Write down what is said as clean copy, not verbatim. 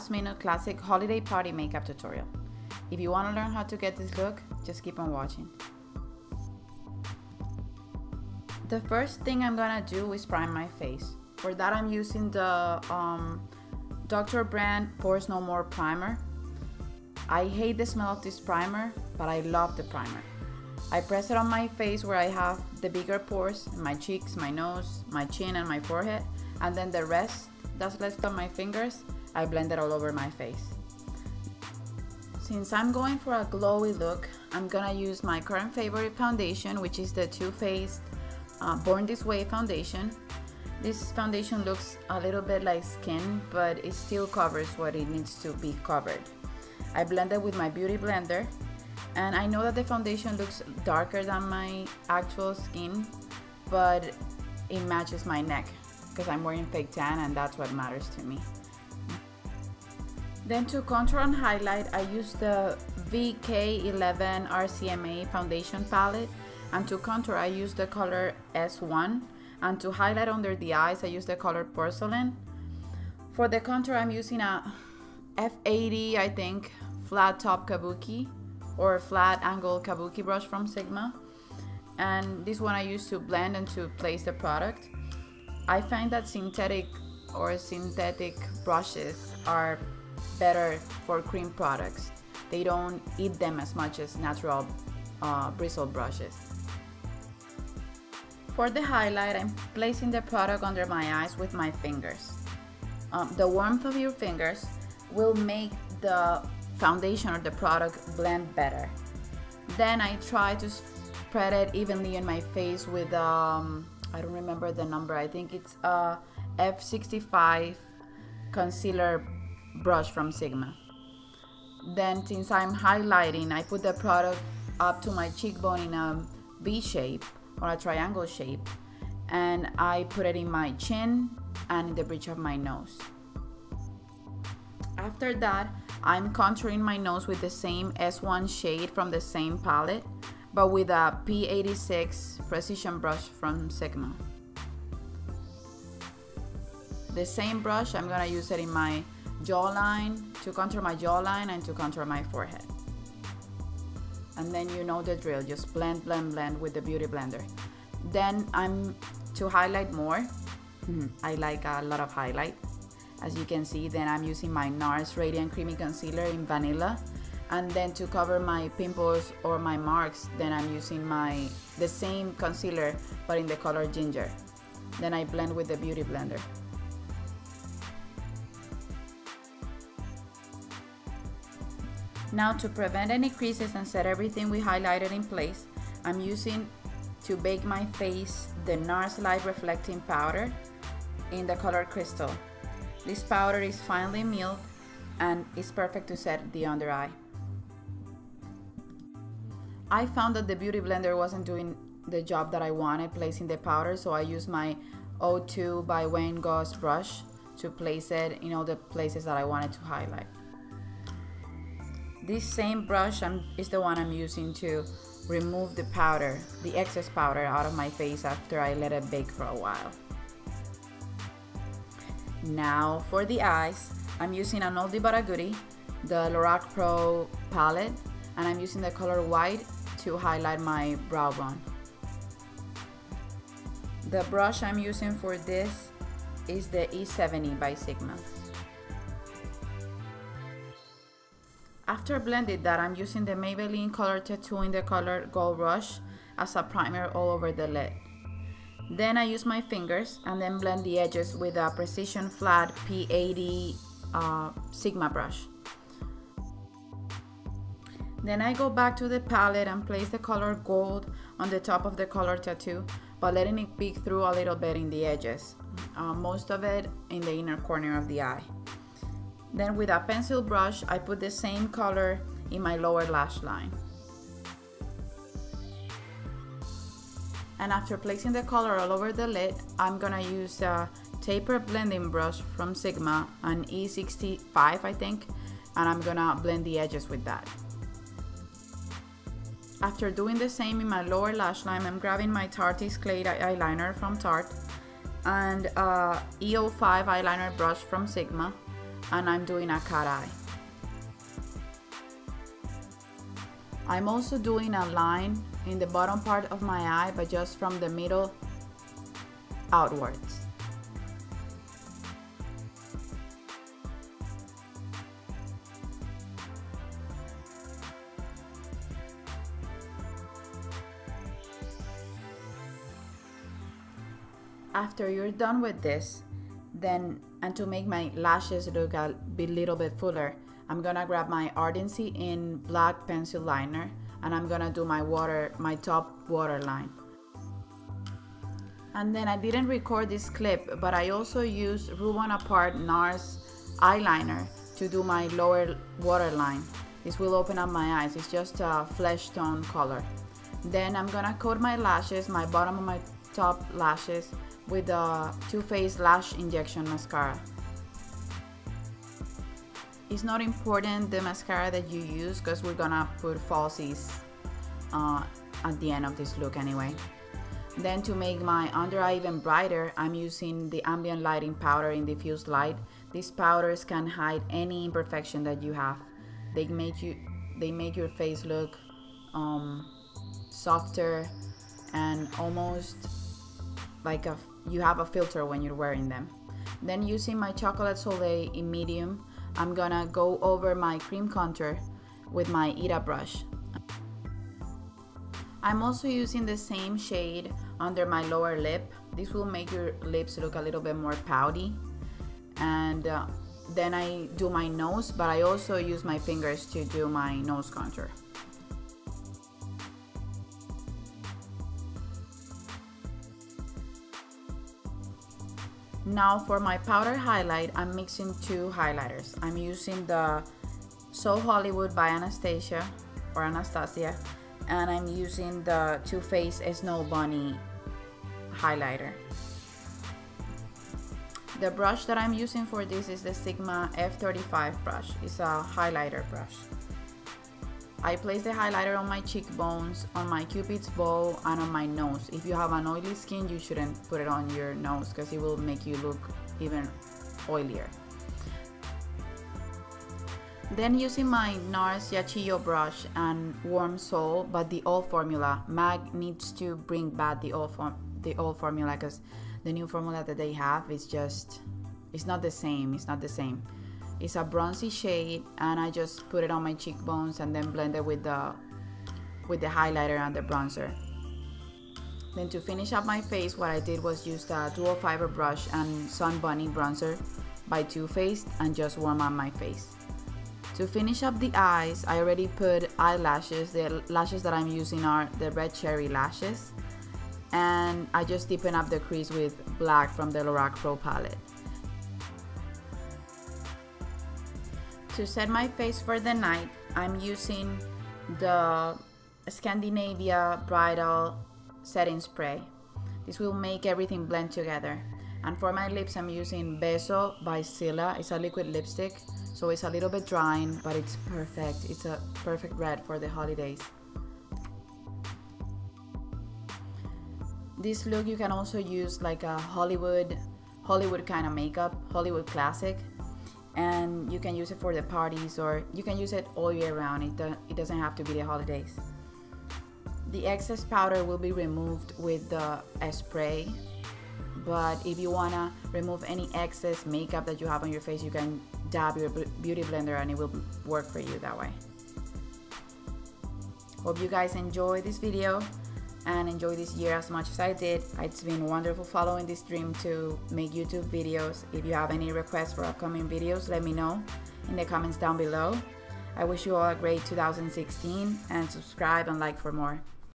last minute classic holiday party makeup tutorial. If you want to learn how to get this look, just keep on watching. The first thing I'm gonna do is prime my face. For that I'm using the Dr. Brand Pores No More primer. I hate the smell of this primer, but I love the primer. I press it on my face where I have the bigger pores, my cheeks, my nose, my chin, and my forehead, and then the rest that's left on my fingers, I blend it all over my face. Since I'm going for a glowy look, I'm gonna use my current favorite foundation, which is the Too Faced Born This Way foundation. This foundation looks a little bit like skin, but it still covers what it needs to be covered. I blend it with my beauty blender, and I know that the foundation looks darker than my actual skin, but it matches my neck because I'm wearing fake tan and that's what matters to me. Then to contour and highlight, I use the VK11 RCMA foundation palette, and to contour I use the color S1, and to highlight under the eyes I use the color Porcelain. For the contour I'm using a F80, I think, flat top kabuki or flat angle kabuki brush from Sigma, and this one I use to blend and to place the product. I find that synthetic brushes are better for cream products. They don't eat them as much as natural bristle brushes. For the highlight, I'm placing the product under my eyes with my fingers. The warmth of your fingers will make the foundation or the product blend better. Then I try to spread it evenly in my face with I don't remember the number, I think it's a F65 concealer brush from Sigma. Then since I'm highlighting, I put the product up to my cheekbone in a V shape or a triangle shape, and I put it in my chin and in the bridge of my nose. After that, I'm contouring my nose with the same S1 shade from the same palette, but with a P86 precision brush from Sigma. The same brush, I'm gonna use it in my jawline, to contour my jawline and to contour my forehead. And then you know the drill, just blend, blend, blend with the beauty blender. Then to highlight more, I like a lot of highlight. As you can see, then I'm using my NARS Radiant Creamy Concealer in Vanilla. And then to cover my pimples or my marks, then I'm using the same concealer but in the color Ginger. Then I blend with the beauty blender. Now to prevent any creases and set everything we highlighted in place, I'm using to bake my face the NARS Light Reflecting Powder in the color Crystal. This powder is finely milled and is perfect to set the under eye. I found that the beauty blender wasn't doing the job that I wanted placing the powder, so I used my O2 by Wayne Goss brush to place it in all the places that I wanted to highlight. This same brush is the one I'm using to remove the powder, the excess powder out of my face after I let it bake for a while. Now for the eyes, I'm using an oldie but a goodie, the Lorac Pro palette, and I'm using the color White to highlight my brow bone. The brush I'm using for this is the E70 by Sigma. After blended that, I'm using the Maybelline Color Tattoo in the color Gold Rush as a primer all over the lid. Then I use my fingers and then blend the edges with a Precision Flat P80 Sigma brush. Then I go back to the palette and place the color Gold on the top of the color Tattoo, but letting it peek through a little bit in the edges, most of it in the inner corner of the eye. Then with a pencil brush, I put the same color in my lower lash line. And after placing the color all over the lid, I'm gonna use a taper blending brush from Sigma, an E65 I think, and I'm gonna blend the edges with that. After doing the same in my lower lash line, I'm grabbing my Tarte's Clay eyeliner from Tarte and EO5 eyeliner brush from Sigma. and I'm doing a cat eye. I'm also doing a line in the bottom part of my eye, but just from the middle outwards. After you're done with this, and to make my lashes look a little bit fuller, I'm gonna grab my Ardency in black pencil liner, and I'm gonna do my top waterline. And then I didn't record this clip, but I also used Ruban Apart NARS eyeliner to do my lower waterline. This will open up my eyes. It's just a flesh tone color. Then I'm gonna coat my lashes, my bottom of my top lashes, with the Too Faced Lash Injection Mascara. It's not important the mascara that you use, because we're gonna put falsies at the end of this look anyway. Then to make my under eye even brighter, I'm using the Ambient Lighting Powder in Diffused Light. These powders can hide any imperfection that you have. They make your face look softer and almost like you have a filter when you're wearing them. Then using my Chocolate Soleil in medium, I'm gonna go over my cream contour with my Ita brush. I'm also using the same shade under my lower lip. This will make your lips look a little bit more pouty. And then I do my nose, but I also use my fingers to do my nose contour. Now for my powder highlight, I'm mixing two highlighters. I'm using the So Hollywood by Anastasia, and I'm using the Too Faced Snow Bunny highlighter. The brush that I'm using for this is the Sigma F35 brush. It's a highlighter brush. I place the highlighter on my cheekbones, on my Cupid's bow, and on my nose. If you have an oily skin, you shouldn't put it on your nose, because it will make you look even oilier. Then using my NARS Yachillo brush and Warm Soul, but the old formula. MAC needs to bring back the old formula, because the new formula that they have is just, it's not the same. It's a bronzy shade, and I just put it on my cheekbones and then blend it with the highlighter and the bronzer. Then to finish up my face, what I did was use the Dual Fiber brush and Sun Bunny bronzer by Too Faced and just warm up my face. To finish up the eyes, I already put eyelashes. The lashes that I'm using are the Red Cherry lashes, and I just deepen up the crease with black from the Lorac Pro palette. To set my face for the night, I'm using the Scandinavia Bridal Setting Spray. This will make everything blend together. And for my lips, I'm using Beso by Silla. It's a liquid lipstick, so it's a little bit drying, but it's perfect. It's a perfect red for the holidays. This look, you can also use like a Hollywood kind of makeup, Hollywood classic. And you can use it for the parties, or you can use it all year round. It doesn't have to be the holidays. The excess powder will be removed with the spray, but if you want to remove any excess makeup that you have on your face, you can dab your beauty blender and it will work for you that way. Hope you guys enjoyed this video and enjoy this year as much as I did. It's been wonderful following this dream to make YouTube videos. If you have any requests for upcoming videos, let me know in the comments down below. I wish you all a great 2016, and subscribe and like for more.